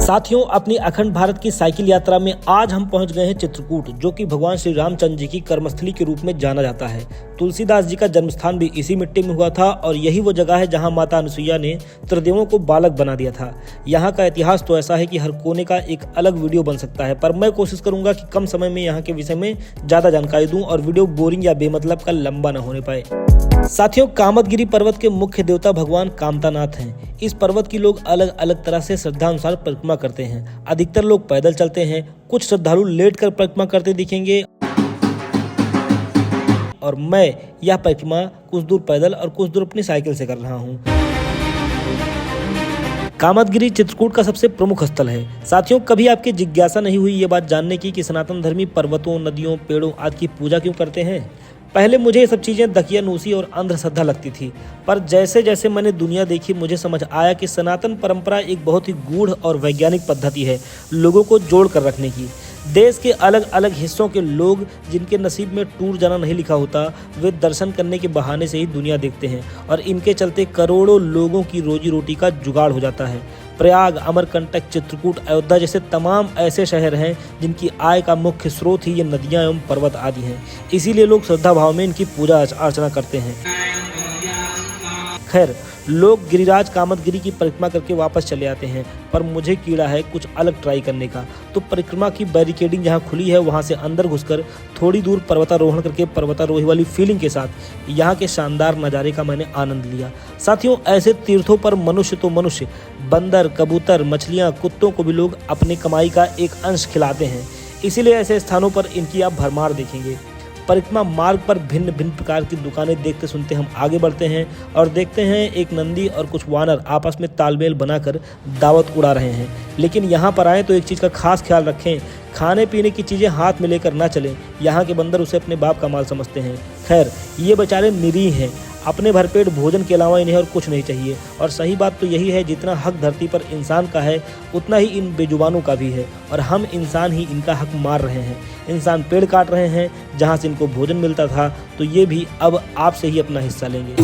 साथियों, अपनी अखंड भारत की साइकिल यात्रा में आज हम पहुंच गए हैं चित्रकूट, जो कि भगवान श्री रामचंद्र जी की कर्मस्थली के रूप में जाना जाता है। तुलसीदास जी का जन्मस्थान भी इसी मिट्टी में हुआ था और यही वो जगह है जहां माता अनुसुईया ने त्रिदेवों को बालक बना दिया था। यहाँ का इतिहास तो ऐसा है कि हर कोने का एक अलग वीडियो बन सकता है, पर मैं कोशिश करूंगा कि कम समय में यहाँ के विषय में ज्यादा जानकारी दूं और वीडियो बोरिंग या बेमतलब का लंबा न होने पाए। साथियों, कामदगिरी पर्वत के मुख्य देवता भगवान कामतानाथ हैं। इस पर्वत की लोग अलग अलग तरह से श्रद्धा अनुसार परिक्रमा करते हैं। अधिकतर लोग पैदल चलते हैं, कुछ श्रद्धालु लेटकर परिक्रमा करते दिखेंगे और मैं यह परिक्रमा कुछ दूर पैदल और कुछ दूर अपनी साइकिल से कर रहा हूँ। कामदगिरी चित्रकूट का सबसे प्रमुख स्थल है। साथियों, कभी आपकी जिज्ञासा नहीं हुई ये बात जानने की कि सनातन धर्मी पर्वतों, नदियों, पेड़ों आदि की पूजा क्यों करते हैं? पहले मुझे ये सब चीज़ें दकियानूसी और अंधश्रद्धा लगती थी, पर जैसे जैसे मैंने दुनिया देखी मुझे समझ आया कि सनातन परंपरा एक बहुत ही गूढ़ और वैज्ञानिक पद्धति है लोगों को जोड़ कर रखने की। देश के अलग अलग हिस्सों के लोग जिनके नसीब में टूर जाना नहीं लिखा होता, वे दर्शन करने के बहाने से ही दुनिया देखते हैं और इनके चलते करोड़ों लोगों की रोजी रोटी का जुगाड़ हो जाता है। प्रयाग, अमरकंटक, चित्रकूट, अयोध्या जैसे तमाम ऐसे शहर हैं जिनकी आय का मुख्य स्रोत ही ये नदियां एवं पर्वत आदि हैं। इसीलिए लोग श्रद्धा भाव में इनकी पूजा अर्चना करते हैं। खैर, लोग गिरिराज कामदगिरी की परिक्रमा करके वापस चले आते हैं, पर मुझे कीड़ा है कुछ अलग ट्राई करने का। तो परिक्रमा की बैरिकेडिंग जहां खुली है वहां से अंदर घुसकर थोड़ी दूर पर्वतारोहण करके पर्वतारोही वाली फीलिंग के साथ यहां के शानदार नज़ारे का मैंने आनंद लिया। साथियों, ऐसे तीर्थों पर मनुष्य तो मनुष्य, बंदर, कबूतर, मछलियां, कुत्तों को भी लोग अपनी कमाई का एक अंश खिलाते हैं। इसीलिए ऐसे स्थानों पर इनकी आप भरमार देखेंगे। परिक्रमा मार्ग पर भिन्न भिन्न प्रकार की दुकानें देखते सुनते हम आगे बढ़ते हैं और देखते हैं एक नंदी और कुछ वानर आपस में तालमेल बनाकर दावत उड़ा रहे हैं। लेकिन यहाँ पर आए तो एक चीज़ का खास ख्याल रखें, खाने पीने की चीज़ें हाथ में लेकर ना चलें। यहाँ के बंदर उसे अपने बाप का माल समझते हैं। खैर, ये बेचारे निरीह हैं, अपने भरपेट भोजन के अलावा इन्हें और कुछ नहीं चाहिए। और सही बात तो यही है, जितना हक धरती पर इंसान का है उतना ही इन बेजुबानों का भी है और हम इंसान ही इनका हक मार रहे हैं। इंसान पेड़ काट रहे हैं जहां से इनको भोजन मिलता था, तो ये भी अब आपसे ही अपना हिस्सा लेंगे।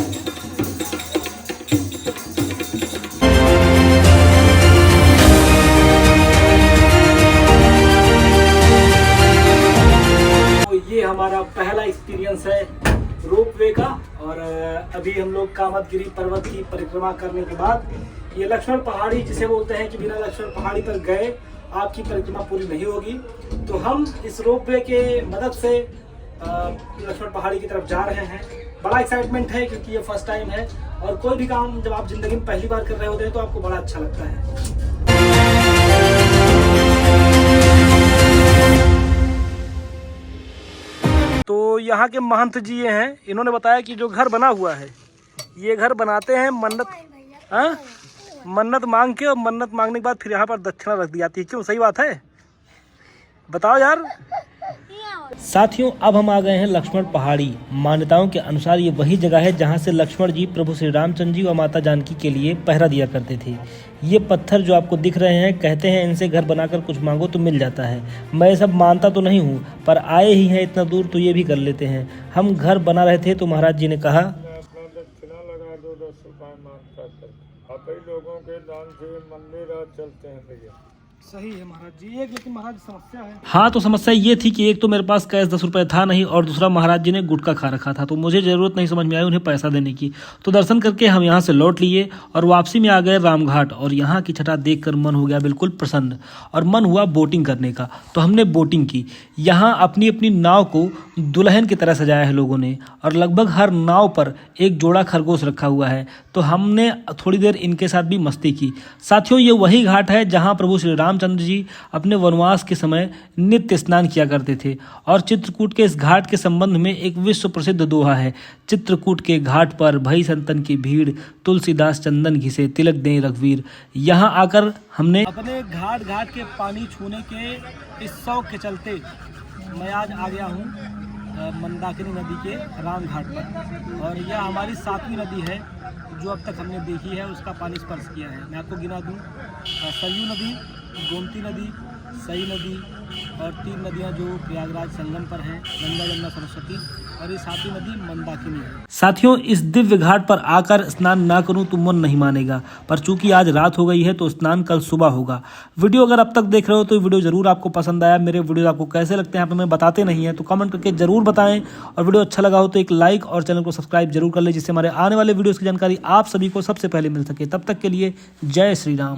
तो ये हमारा पहला एक्सपीरियंस है रोपवे का और अभी हम लोग कामदगिरी पर्वत की परिक्रमा करने के बाद ये लक्ष्मण पहाड़ी जिसे बोलते हैं कि बिना लक्ष्मण पहाड़ी पर गए आपकी परिक्रमा पूरी नहीं होगी, तो हम इस रोपवे के मदद से लक्ष्मण पहाड़ी की तरफ जा रहे हैं। बड़ा एक्साइटमेंट है क्योंकि ये फर्स्ट टाइम है और कोई भी काम जब आप जिंदगी में पहली बार कर रहे होते हैं तो आपको बड़ा अच्छा लगता है। तो यहाँ के महंत जी ये हैं, इन्होंने बताया कि जो घर बना हुआ है ये घर बनाते हैं मन्नत मांग के, और मन्नत मांगने के बाद फिर यहाँ पर दक्षिणा रख दी जाती है। क्यों, सही बात है? बताओ यार। साथियों, अब हम आ गए हैं लक्ष्मण पहाड़ी। मान्यताओं के अनुसार ये वही जगह है जहाँ से लक्ष्मण जी प्रभु श्री रामचंद्र जी व माता जानकी के लिए पहरा दिया करते थे। ये पत्थर जो आपको दिख रहे हैं, कहते हैं इनसे घर बनाकर कुछ मांगो तो मिल जाता है। मैं ये सब मानता तो नहीं हूँ, पर आए ही हैं इतना दूर तो ये भी कर लेते हैं। हम घर बना रहे थे तो महाराज जी ने कहा, दक्षिणा लगा दो 10 रुपए मांगता कर, आप ही लोगों के दान से मंदिर आज चलते हैं भैया। सही है महाराज जी, एक लेकिन महाराज समस्या है। हाँ, तो समस्या ये थी कि एक तो मेरे पास कैश 10 रुपए था नहीं और दूसरा महाराज जी ने गुटखा खा रखा था, तो मुझे जरूरत नहीं समझ में आई उन्हें पैसा देने की। तो दर्शन करके हम यहाँ से लौट लिए और वापसी में आ गए रामघाट और यहाँ की छटा देखकर मन हो गया बिल्कुल प्रसन्न और मन हुआ बोटिंग करने का। तो हमने बोटिंग की। यहाँ अपनी अपनी नाव को दुल्हन की तरह सजाया है लोगों ने और लगभग हर नाव पर एक जोड़ा खरगोश रखा हुआ है। तो हमने थोड़ी देर इनके साथ भी मस्ती की। साथियों, ये वही घाट है जहाँ प्रभु श्री रामचंद्र जी अपने वनवास के समय नित्य स्नान किया करते थे। और चित्रकूट के इस घाट के संबंध में एक विश्व प्रसिद्ध दोहा है, चित्रकूट के घाट पर भई संतन की भीड़, तुलसीदास चंदन घिसे तिलक दें रघुवीर। यहाँ आकर हमने अपने घाट के पानी छूने के इस शौक के चलते मैं आज आ गया हूँ मंदाकिनी नदी के रामघाट पर और यह हमारी 7वीं नदी है जो अब तक हमने देखी है, उसका पानी स्पर्श किया है। मैं आपको गिना दूँ, सरयू नदी, गोमती नदी, सई नदी, और 3 नदियां जो प्रयागराज संगम पर हैं, गंगा, यमुना, सरस्वती, और ये सातवीं नदी मंदाकिनी है। साथियों, इस दिव्य घाट पर आकर स्नान ना करूं तो मन नहीं मानेगा, पर चूंकि आज रात हो गई है तो स्नान कल सुबह होगा। वीडियो अगर अब तक देख रहे हो तो वीडियो जरूर आपको पसंद आया। मेरे वीडियो आपको कैसे लगते हैं आप हमें बताते नहीं है, तो कमेंट करके जरूर बताएं, और वीडियो अच्छा लगा हो तो एक लाइक और चैनल को सब्सक्राइब जरूर कर ले, जिससे हमारे आने वाले वीडियोस की जानकारी आप सभी को सबसे पहले मिल सके। तब तक के लिए जय श्री राम।